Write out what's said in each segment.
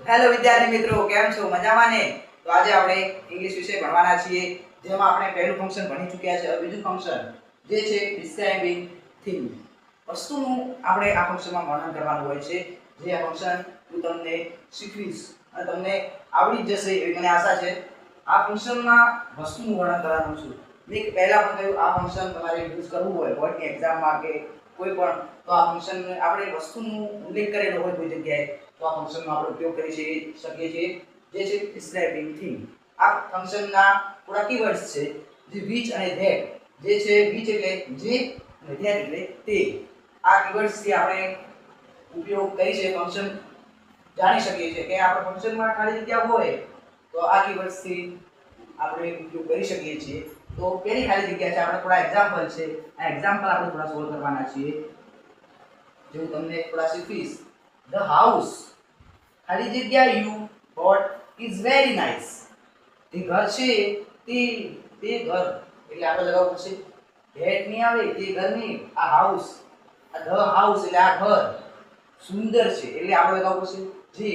Hello વિદ્યાર્થી મિત્રો, કેમ છો? મજામાં ને? તો આજે આપણે ઇંગ્લિશ વિષય ભણવાના છીએ, જેમાં આપણે પહેલું ફંક્શન ભણી ચૂક્યા છે. બીજું ફંક્શન જે છે ડિસ્ક્રાઇબિંગ થિંગ. વસ્તુનું આપણે આ ફંક્શનમાં વર્ણન કરવાનું હોય છે. જે આ ફંક્શન હું તમને શીખવીશ અને તમને આવડી જ જશે એવી મને આશા છે. આ ફંક્શનમાં વસ્તુનું વર્ણન કરવાનું છું. મેં પહેલા પણ કહ્યું, આ ફંક્શન તમારે યુઝ કરવું હોય બોર્ડની એક્ઝામમાં કે કોઈ પણ, તો આ ફંક્શન આપણે વસ્તુનો ઉલ્લેખ કરેલો હોય કોઈ જગ્યાએ, તો આ ફંક્શનનો આપણે ઉપયોગ કરી શકીએ છીએ, જે છે ડિસ્ક્રાઇબિંગ થિંગ. આ ફંક્શનના થોડા કીવર્ડ્સ છે, જે which અને that. જે છે which એટલે જે અને that એટલે તે. આ કીવર્ડ્સ થી આપણે ઉપયોગ કરી છે ફંક્શન જાણી શકીએ છીએ કે આપણે ફંક્શનમાં ખાલી જગ્યા હોય તો આ કીવર્ડ્સ થી આપણે ઉપયોગ કરી શકીએ છીએ. તો પહેલી ખાલી જગ્યા છે, આપણે થોડા એક્ઝામ્પલ છે, આ એક્ઝામ્પલ આપણે થોડા સોલ્વ કરવાના છીએ, જે હું તમને થોડા શીખવીશ. The house, ખાલી જગ્યા you bought is very nice. તે ઘર છે તે ઘર એટલે આપણે લગાવવું પડશે that નહીં આવે, તે ઘર નહીં, આ house, આ the house એટલે આ ઘર સુંદર છે એટલે આપણે લગાવવું પડશે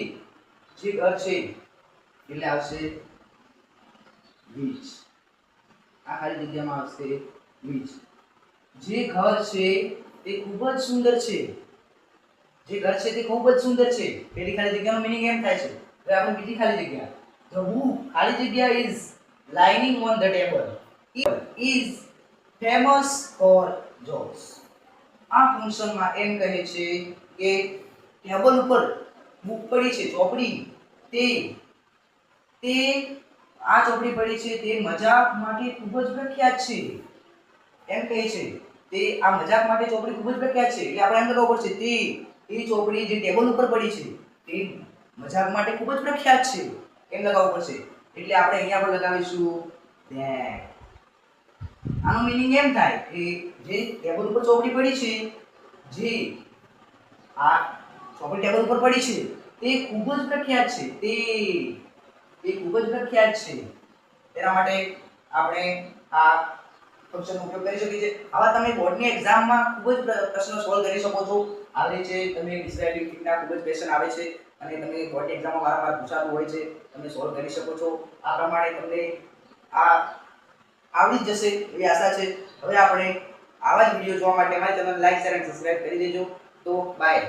જે ઘર છે એટલે આવશે which. આ ખાલી જગ્યામાં આવશે which. જે ઘર છે તે ખૂબ જ સુંદર છે. જે ઘર છે તે ખૂબ જ સુંદર છે. પહેલી ખાલી જગ્યાનો મીનિંગ એમ થાય છે. હવે આપણે બીજી ખાલી જગ્યા, the book, ખાલી જગ્યા is lying on the table is famous for jokes. આ ફંક્શનમાં એમ કહે છે કે ટેબલ ઉપર બુક પડી છે, ચોપડી, તે આ ચોપડી પડી છે તે મજાક માટે ખૂબ જ પ્રખ્યાત છે. એમ કહે છે તે આ મજાક માટે ચોપડી ખૂબ જ પ્રખ્યાત છે એટલે આપણે એમ લગાવવું પડશે તે ચોપડી જે ટેબલ ઉપર પડી છે તે મજાક માટે ખૂબ જ પ્રખ્યાત છે એમ લગાવવું પડશે. એટલે આપણે અહીંયા પર લગાવીશું that. આનો મીનિંગ એમ થાય કે જે ટેબલ ઉપર ચોપડી પડી છે, જે આ ચોપડી ટેબલ ઉપર પડી છે તે ખૂબ જ પ્રખ્યાત છે. તે ખૂબ જ પ્રખ્યાત છે. તેના માટે આપણે આ ફંક્શનનો ઉપયોગ કરી શકીએ છીએ. આવા તમે બોર્ડની એક્ઝામમાં ખૂબ જ પ્રશ્નો સોલ્વ કરી શકો છો. આવે છે તમે ડિસ્ક્રાઇબિંગ થિંગના ખૂબ જ ક્વેશ્ચન આવે છે અને તમે બોર્ડની એક્ઝામમાં વારંવાર પૂછાતું હોય છે, તમે સોલ્વ કરી શકો છો. આ પ્રમાણે તમને આ આવડી જ જશે એવી આશા છે. હવે આપણે આવા જ વિડીયો જોવા માટે અમારી ચેનલ લાઈક, શેર અને સબસ્ક્રાઇબ કરી દેજો. તો બાય.